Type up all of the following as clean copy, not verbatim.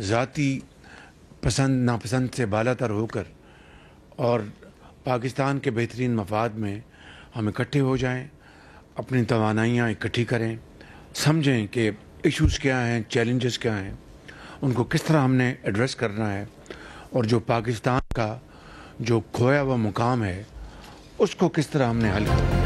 ज़ाती पसंद नापसंद से बालातर होकर और पाकिस्तान के बेहतरीन मफाद में हम इकट्ठे हो जाएं, अपनी तवानाइयाँ इकट्ठी करें, समझें कि इश्यूज़ क्या हैं, चैलेंजेस क्या हैं, उनको किस तरह हमने एड्रेस करना है और जो पाकिस्तान का जो खोया हुआ मुकाम है उसको किस तरह हमने हल करना है।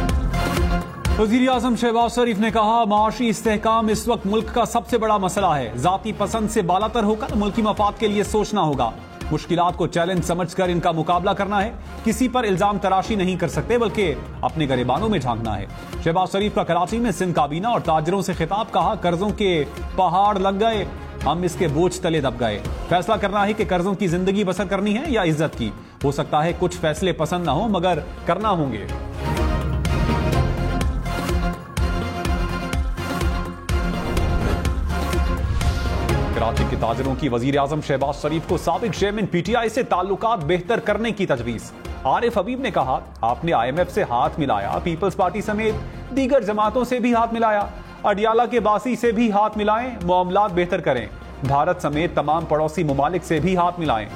वज़ीर आज़म शहबाज शरीफ ने कहा, माशी इस्तेहकाम इस वक्त मुल्क का सबसे बड़ा मसला है। जाती पसंद से बालातर होकर मुल्की मफाद के लिए सोचना होगा। मुश्किलात को चैलेंज समझकर इनका मुकाबला करना है। किसी पर इल्जाम तराशी नहीं कर सकते, बल्कि अपने गिरेबानों में झांकना है। शहबाज शरीफ का कराची में सिंध काबीना और ताजरों से खिताब। कहा, कर्जों के पहाड़ लग गए, हम इसके बोझ तले दब गए। फैसला करना है कि कर्जों की जिंदगी बसर करनी है या इज्जत की। हो सकता है कुछ फैसले पसंद ना हो, मगर करना होंगे। कराची के ताजरों की वजीर आजम शहबाज शरीफ को साबिक चेयरमैन पीटीआई से ताल्लुकात बेहतर करने की तजवीज। आरिफ हबीब ने कहा, आपने IMF से हाथ मिलाया, पीपल्स पार्टी समेत दीगर जमातों से भी हाथ मिलाया, अडियाला के बासी से भी हाथ मिलाएं, मामलात बेहतर करें। भारत समेत तमाम पड़ोसी ममालिक से भी हाथ मिलाएं।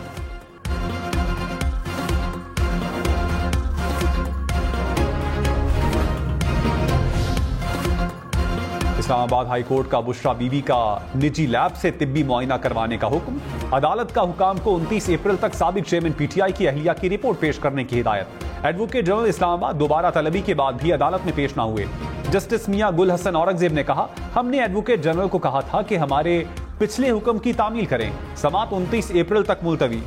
इस्लामाबाद हाई कोर्ट का बुशरा बीबी का निजी लैब से तिब्बी मुआयना करवाने का हुक्म। अदालत का हुकाम को 29 अप्रैल तक साबिक चेयरमैन पीटीआई की अहलिया की रिपोर्ट पेश करने की हिदायत। एडवोकेट जनरल इस्लामाबाद दोबारा तलबी के बाद भी अदालत में पेश न हुए। जस्टिस मियां गुल हसन औरंगजेब ने कहा, हमने एडवोकेट जनरल को कहा था कि हमारे पिछले हुक्म की तामील करें। समात 29 अप्रैल तक मुलतवी।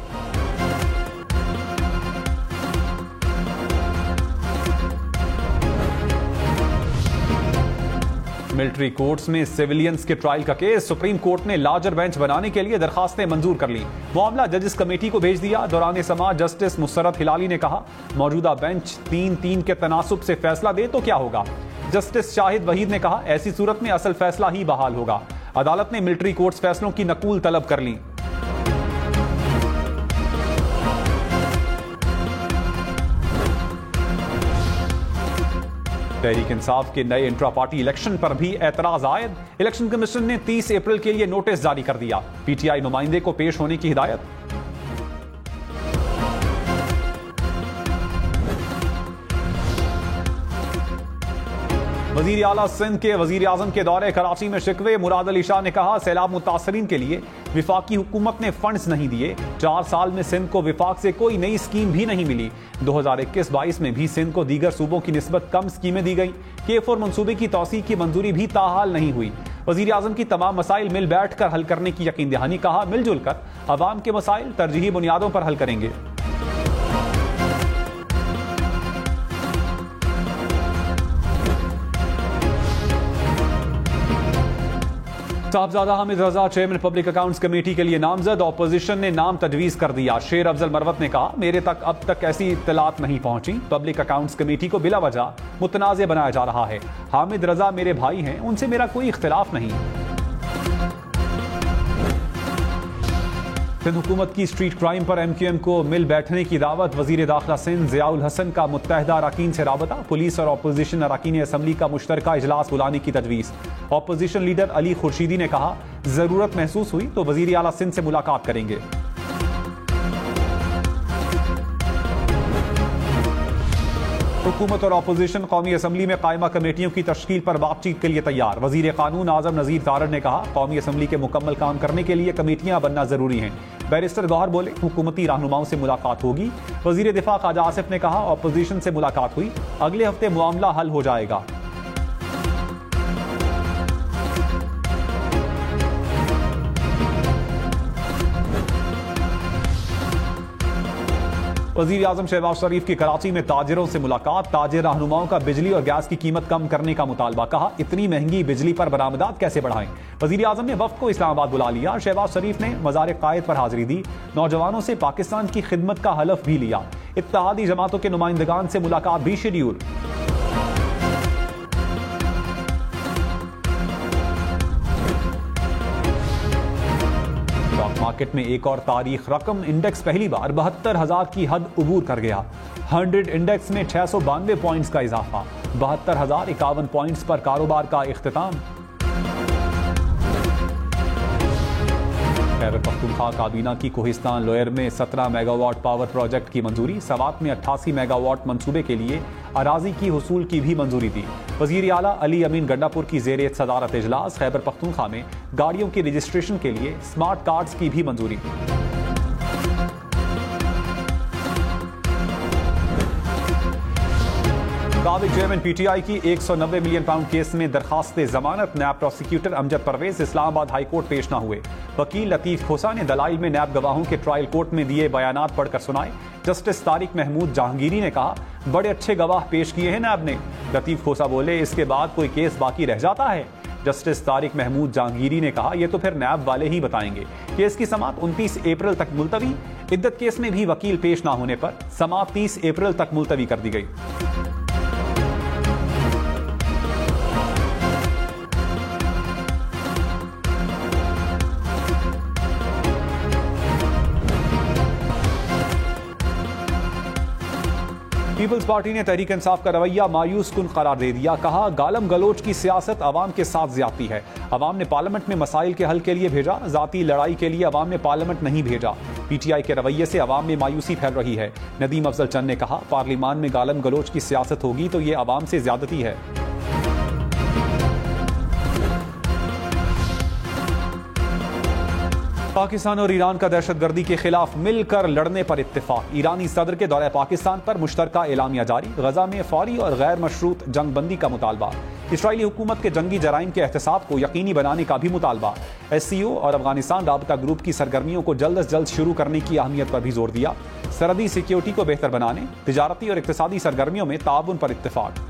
मिलिट्री कोर्ट्स में सिविलियंस के ट्रायल का केस। सुप्रीम कोर्ट ने लार्जर बेंच बनाने के लिए दरखास्तें मंजूर कर ली। मामला जजेस कमेटी को भेज दिया। दौरान समाअत जस्टिस मुसरत हिलाली ने कहा, मौजूदा बेंच 3-3 के तनासुब से फैसला दे तो क्या होगा। जस्टिस शाहिद वहीद ने कहा, ऐसी सूरत में असल फैसला ही बहाल होगा। अदालत ने मिलिट्री कोर्ट्स फैसलों की नकूल तलब कर ली। तहरीक इंसाफ के नए इंट्रा पार्टी इलेक्शन पर भी एतराज आयद। इलेक्शन कमीशन ने 30 अप्रैल के लिए नोटिस जारी कर दिया। पीटीआई नुमाइंदे को पेश होने की हिदायत। वजीर आला सिंध के वजीर आजम के दौरे कराची में शिकवे। मुराद अली शाह ने कहा, सैलाब मुतासरीन के लिए विफाकी हुकूमत ने फंड्स नहीं दिए। 4 साल में सिंध को विफाक से कोई नई स्कीम भी नहीं मिली। 2021-22 में भी सिंध को दीगर सूबों की निस्बत कम स्कीमें दी गई। K4 मंसूबे की तौसीह की मंजूरी भी ताहाल नहीं हुई। वजीर आजम की तमाम मसाइल मिल बैठ कर हल करने की यकीन दहानी। कहा, मिलजुल कर अवाम के मसाइल तरजीही बुनियादों पर हल करेंगे। साहबजादा हामिद रजा चेयरमैन पब्लिक अकाउंट्स कमेटी के लिए नामजद। ऑपोजिशन ने नाम तजवीज कर दिया। शेर अफजल मरवत ने कहा, मेरे तक अब तक ऐसी इत्तलात नहीं पहुंची। पब्लिक अकाउंट्स कमेटी को बिला वजह मुतनाज़ बनाया जा रहा है। हामिद रजा मेरे भाई हैं, उनसे मेरा कोई इख्तिलाफ नहीं। सिंध हुकूमत की स्ट्रीट क्राइम पर MQM को मिल बैठने की दावत। वजीर दाखिला सिंध ज़ियाउल हसन का मुत्तहदा अराकीन से राबता। पुलिस और अपोजिशन अराकीन असम्बली का मुश्तरका इजलास बुलाने की तजवीज़। अपोजिशन लीडर अली खुर्शीदी ने कहा, जरूरत महसूस हुई तो वजीर आला सिंध से मुलाकात करेंगे। हुकूमत और अपोजिशन कौमी असम्बली में कायमा कमेटियों की तश्कील पर बातचीत के लिए तैयार। वजीर कानून आजम नजीर तारड़ ने कहा, कौमी असम्बली के मुकम्मल काम करने के लिए कमेटियां बनना जरूरी हैं। बैरिस्टर गौहर बोले, हुकूमती रहनुमाओं से मुलाकात होगी। वजीर दिफा ख्वाजा आसिफ ने कहा, अपोजिशन से मुलाकात हुई, अगले हफ्ते मामला हल हो जाएगा। वजीर आजम शहबाज शरीफ की कराची में ताजिरों से मुलाकात। ताजिर रहनुमाओं का बिजली और गैस की कीमत कम करने का मुतालबा। कहा, इतनी महंगी बिजली पर बरामदात कैसे बढ़ाएं। वजीर आजम ने वफ्द को इस्लामाबाद बुला लिया। शहबाज शरीफ ने मज़ार कायद पर हाजिरी दी। नौजवानों से पाकिस्तान की खिदमत का हलफ भी लिया। इत्तेहादी जमातों के नुमाइंदगान से मुलाकात भी शेड्यूल। मार्केट में एक और तारीख रकम। इंडेक्स पहली बार 72,000 की हद उबूर कर गया। 100 इंडेक्स में 692 पॉइंट्स का इजाफा। 72,051 पॉइंट्स पर कारोबार का इख्तिताम। खैबर पख्तूनख्वा काबीना की कोहिस्तान लोयर में 17 मेगावाट पावर प्रोजेक्ट की मंजूरी। सवात में 88 मेगावाट मंसूबे के लिए अराजी की हुसूल की भी मंजूरी दी। वजीर आला अली अमीन गंडापुर की ज़ेर सदारत इजलास खैबर पख्तूनख्वा में गाड़ियों की रजिस्ट्रेशन के लिए स्मार्ट कार्ड्स की भी मंजूरी। साबिक चेयरमैन पीटीआई की 190 मिलियन पाउंड केस में दरखास्त जमानत। नैब prosecutor Amjad Parvez Islamabad high court पेश न हुए। वकील लतीफ खोसा ने दलाइल में नैब गवाहों के ट्रायल कोर्ट में दिए बयानात पढ़कर सुनाए। जस्टिस तारिक महमूद जहांगीरी ने कहा, बड़े अच्छे गवाह पेश किए हैं नैब ने। लतीफ खोसा बोले, इसके बाद कोई केस बाकी रह जाता है। जस्टिस तारिक महमूद जहांगीरी ने कहा, यह तो फिर नैब वाले ही बताएंगे। केस की समाअत 29 अप्रैल तक मुलतवी। इद्दत केस में भी वकील पेश न होने पर समाअत 30 अप्रैल तक मुलतवी कर दी गई। पीपल्स पार्टी ने तहरीक इंसाफ का रवैया मायूस कुन करार दे दिया। कहा, गालम गलोच की सियासत अवाम के साथ ज्यादती है। अवाम ने पार्लियामेंट में मसाइल के हल के लिए भेजा, जाती लड़ाई के लिए अवाम ने पार्लियामेंट नहीं भेजा। पीटीआई के रवैये से अवाम में मायूसी फैल रही है। नदीम अफजल चंद ने कहा, पार्लियामान में गालम गलोच की सियासत होगी तो ये अवाम से ज्यादती है। पाकिस्तान और ईरान का दहशतगर्दी के खिलाफ मिलकर लड़ने पर इत्तेफाक। ईरानी सदर के दौरे पाकिस्तान पर मुश्तरका एलामिया जारी। गजा में फौरी और गैर मशरूत जंग बंदी का मुतालबा। इसराइली हुकूमत के जंगी जराइम के एहतसाब को यकीनी बनाने का भी मुतालबा। SCO और अफगानिस्तान राबता ग्रुप की सरगर्मियों को जल्द अज जल्द शुरू करने की अहमियत पर भी जोर दिया। सरहदी सिक्योरिटी को बेहतर बनाने, तिजारती और इक्तिसादी सरगर्मियों में ताउन पर इत्तेफाक।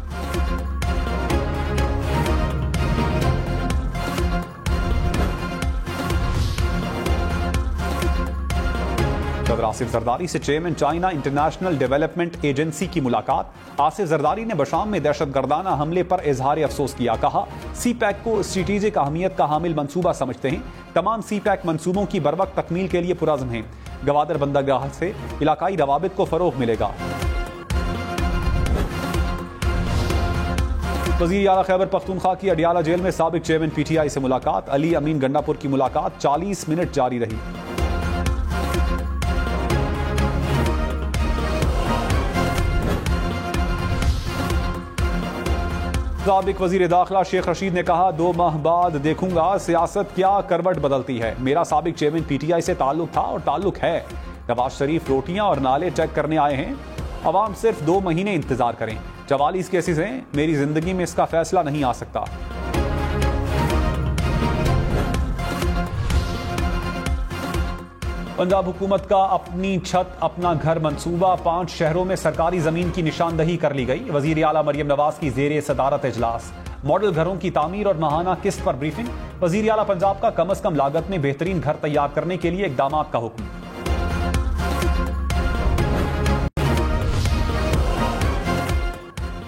सदर आसिफ जरदारी से chairman China international development agency की मुलाकात। आसिफ जरदारी ने बशाम में दहशतगर्दाना हमले पर इजहार अफसोस किया। कहा, CPEC को स्ट्रेटेजिक अहमियत का हामिल मंसूबा समझते हैं। तमाम CPEC मंसूबों की बरवक्त तकमील के लिए पुरज़्म हैं। गवादर बंदरगाह से इलाकाई रवाबित को फरोग मिलेगा। वज़ीर आला खैबर पख्तूनख्वा की अडियाला जेल में साबिक चेयरमैन PTI से मुलाकात। अली अमीन गंडापुर की मुलाकात 40 मिनट जारी रही। साबिक वजीर दाखिला शेख रशीद ने कहा, 2 माह बाद देखूंगा सियासत क्या करवट बदलती है। मेरा साबिक चेयरमैन PTI से ताल्लुक था और ताल्लुक है। नवाज शरीफ रोटियां और नाले चेक करने आए हैं। अवाम सिर्फ 2 महीने इंतजार करें। 44 केसेस हैं, मेरी जिंदगी में इसका फैसला नहीं आ सकता। पंजाब हुकूमत का अपनी छत अपना घर मंसूबा। 5 शहरों में सरकारी जमीन की निशानदही कर ली गई। वजीर आला मरियम नवाज की ज़ेरे सदारत इजलास। मॉडल घरों की तामीर और माहाना किस्त पर ब्रीफिंग। वजीर आला पंजाब का कम अज कम लागत में बेहतरीन घर तैयार करने के लिए इकदामात का हुक्म।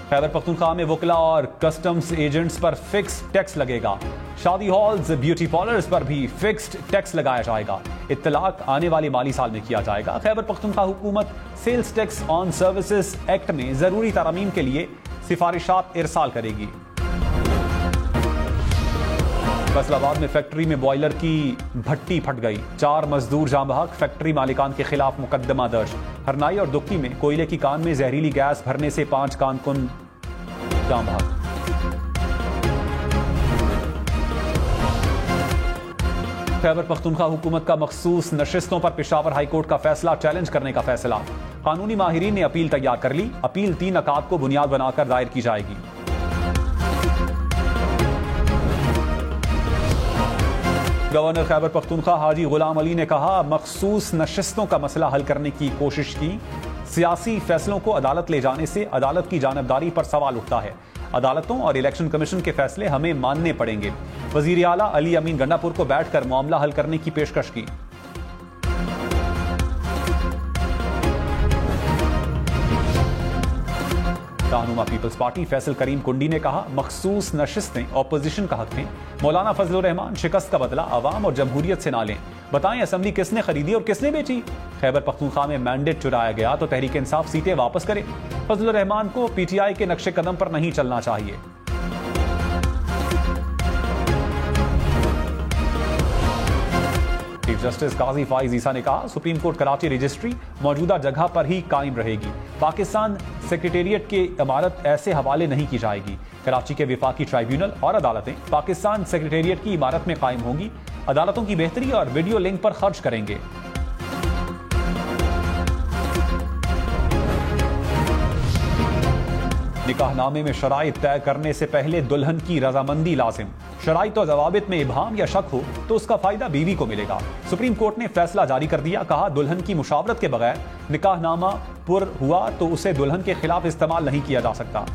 खैबर पख्तूनख्वा में वकला और कस्टम्स एजेंट्स पर फिक्स टैक्स लगेगा। शादी हॉल्स, ब्यूटी पार्लर्स पर भी फिक्स्ड टैक्स लगाया जाएगा। इत्तलाक आने वाले माली साल में किया जाएगा। खैबर पख्तूनख्वा हुकूमत sales tax on services act में जरूरी तरमीम के लिए सिफारिशात इरसाल करेगी। फैसलाबाद में फैक्ट्री में बॉयलर की भट्टी फट गई। 4 मजदूर जाँ बहक। फैक्ट्री मालिकान के खिलाफ मुकदमा दर्ज। हरनाई और दुक्की में कोयले की कान में जहरीली गैस भरने से 5 कारकुन जाँ बहक। खैबर पख्तूनख्वा हुकूमत का मखसूस नशिस्तों पर पेशावर हाईकोर्ट का फैसला चैलेंज करने का फैसला। कानूनी माहिरीन ने अपील तैयार कर ली। अपील 3 अकाद को बुनियाद बनाकर दायर की जाएगी। गवर्नर खैबर पख्तूनख्वा हाजी गुलाम अली ने कहा, मखसूस नशिस्तों का मसला हल करने की कोशिश की। सियासी फैसलों को अदालत ले जाने से अदालत की जानबदारी पर सवाल उठता है। अदालतों और इलेक्शन कमीशन के फैसले हमें मानने पड़ेंगे। वजीर आला अली अमीन गंडापुर को बैठकर मामला हल करने की पेशकश की। रहनुमा पीपल्स पार्टी फैसल करीम कुंडी ने कहा, मखसूस नशिस्तें ऑपोजिशन का हक हैं। मौलाना फजलुर रहमान शिकस्त का बदला अवाम और जमहूरियत से ना लें। बताएं असेंबली किसने खरीदी और किसने बेची। खैबर पख्तूनख्वा में मैंडेट चुराया गया तो तहरीक इंसाफ सीटें वापस करे। फजलुर रहमान को PTI के नक्शे कदम पर नहीं चलना चाहिए। चीफ जस्टिस काजी फाइज ईसा ने कहा, सुप्रीम कोर्ट कराची रजिस्ट्री मौजूदा जगह पर ही कायम रहेगी। पाकिस्तान सेक्रेटेरिएट की इमारत ऐसे हवाले नहीं की जाएगी। कराची के विफाकी ट्राइब्यूनल और अदालतें पाकिस्तान सेक्रेटेरिएट की इमारत में कायम होंगी। अदालतों की बेहतरी और वीडियो लिंक पर खर्च करेंगे। निकाहनामे में शराइत तय करने से पहले दुल्हन की रजामंदी लाजिम। शराइत और जवाबित में इबहाम या शक हो तो उसका फायदा बीवी को मिलेगा। सुप्रीम कोर्ट ने फैसला जारी कर दिया। कहा, दुल्हन की मुशावरत के बगैर निकाहनामा पुर हुआ तो उसे दुल्हन के खिलाफ इस्तेमाल नहीं किया जा सकता।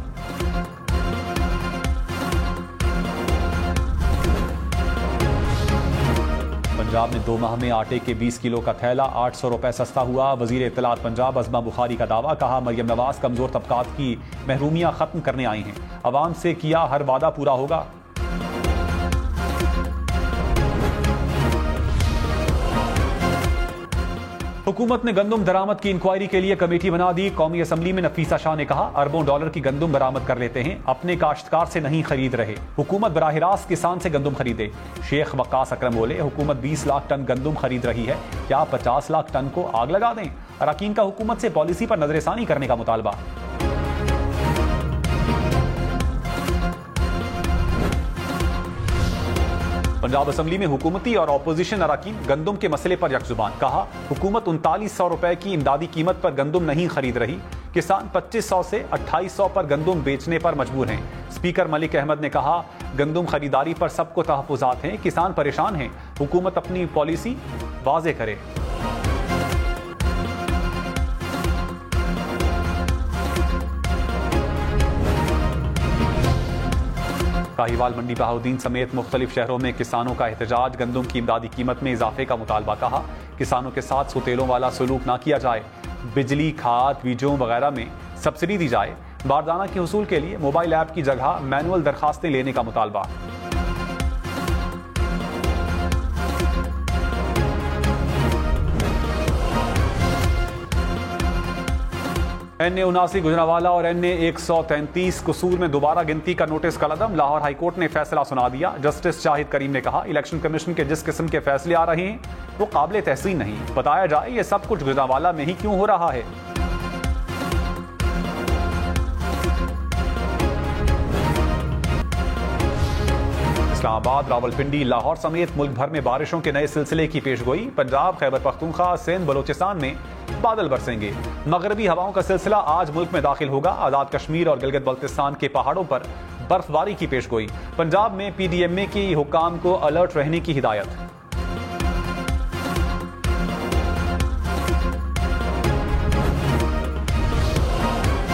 पंजाब में 2 माह में आटे के 20 किलो का थैला 800 रुपए सस्ता हुआ। वजीर इत्तलात पंजाब अज़मा बुखारी का दावा। कहा, मरियम नवाज कमजोर तबकात की महरूमियां खत्म करने आई हैं। अवाम से किया हर वादा पूरा होगा। हुकूमत ने गंदुम दरामद की इंक्वायरी के लिए कमेटी बना दी। कौमी असम्बली में नफीसा शाह ने कहा, अरबों डॉलर की गंदुम बरामद कर लेते हैं, अपने काश्तकार से नहीं खरीद रहे। हुकूमत बराह रास्त किसान से गंदुम खरीदे। शेख वक्कास अकरम बोले, हुकूमत 20 लाख टन गंदुम खरीद रही है, क्या 50 लाख टन को आग लगा दें? अरकान का हुकूमत से पॉलिसी पर नजरसानी करने का मुतालबा। पंजाब असम्बली में हुकूमती और अपोजिशन अरकान गंदुम के मसले पर यकजुबान। कहा, हुकूमत 3900 रुपए की इमदादी कीमत पर गंदुम नहीं खरीद रही। किसान 2500 से 2800 पर गंदुम बेचने पर मजबूर हैं। स्पीकर मलिक अहमद ने कहा, गंदुम खरीदारी पर सबको तहफ़्फ़ुज़ात हैं, किसान परेशान हैं, हुकूमत अपनी पॉलिसी वाज़े करे। साहिवाल मंडी बहाउद्दीन समेत मुख्तलिफ शहरों में किसानों का एहतजाज। गंदुम की इमदादी कीमत में इजाफे का मुतालबा। कहा, किसानों के साथ सुतेलों वाला सलूक ना किया जाए। बिजली, खाद, बीजों वगैरह में सब्सिडी दी जाए। बारदाना के हुसूल के लिए मोबाइल ऐप की जगह मैनुअल दरखास्तें लेने का मुतालबा। NA79 गुजरावाला और NA133 कसूर में दोबारा गिनती का नोटिस कलअदम। लाहौर हाईकोर्ट ने फैसला सुना दिया। जस्टिस शाहिद करीम ने कहा, इलेक्शन कमीशन के जिस किस्म के फैसले आ रहे हैं वो काबिल तहसीन नहीं। बताया जाए ये सब कुछ गुजरावाला में ही क्यों हो रहा है। इस्लामाबाद, रावलपिंडी, लाहौर समेत मुल्क भर में बारिशों के नए सिलसिले की पेशगोई। पंजाब, खैबर पख्तूनख्वा, सिंध, बलोचिस्तान में बादल बरसेंगे। मगरबी हवाओं का सिलसिला आज मुल्क में दाखिल होगा। आजाद कश्मीर और गिलगित बल्तिस्तान के पहाड़ों पर बर्फबारी की पेशगोई। पंजाब में PDMA की हुक्काम को अलर्ट रहने की हिदायत।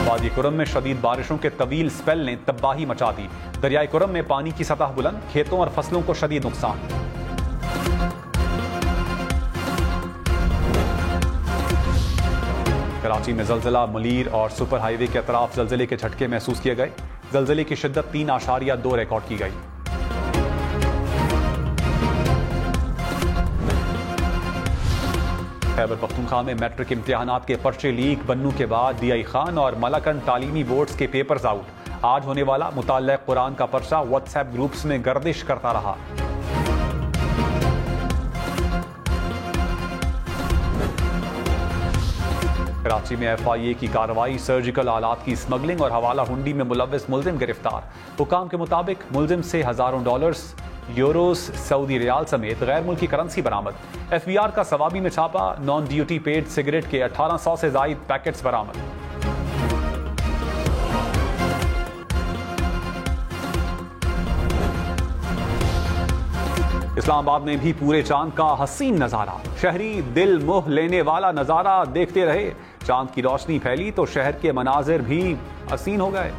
वादी कुरम में शदीद बारिशों के तवील स्पेल ने तबाही मचा दी। दरियाई कुरम में पानी की सतह बुलंद, खेतों और फसलों को शदीद नुकसान। कराची में जलजिला, मुलीर और सुपर हाईवे के अतराफ जलजिले के झटके महसूस किए गए। जलजिले की शिद्दत 3.2 रिकॉर्ड की गई। खैबर पख्तूनख्वा में मैट्रिक इम्तिहानात के पर्चे लीक। बन्नू के बाद DI खान और मलाकन तालीमी बोर्ड्स के पेपर्स आउट। आज होने वाला मुताल्लिक़ कुरान का पर्चा व्हाट्सएप ग्रुप्स में गर्दिश करता रहा। कराची में FIA की कार्रवाई। सर्जिकल आलात की स्मगलिंग और हवाला हुंडी में मुलव्विस मुल्जिम गिरफ्तार। हुकाम के मुताबिक मुल्जिम से हजारों डॉलर्स, यूरोस, सऊदी रियाल समेत गैर मुल्की करेंसी बरामद। FBR का सवाबी में छापा। नॉन ड्यूटी पेड सिगरेट के 1800 से जायद पैकेट्स बरामद। इस्लामाबाद में भी पूरे चांद का हसीन नजारा। शहरी दिल मोह लेने वाला नजारा देखते रहे। चांद की रोशनी फैली तो शहर के मनाजिर भी हसीन हो गए।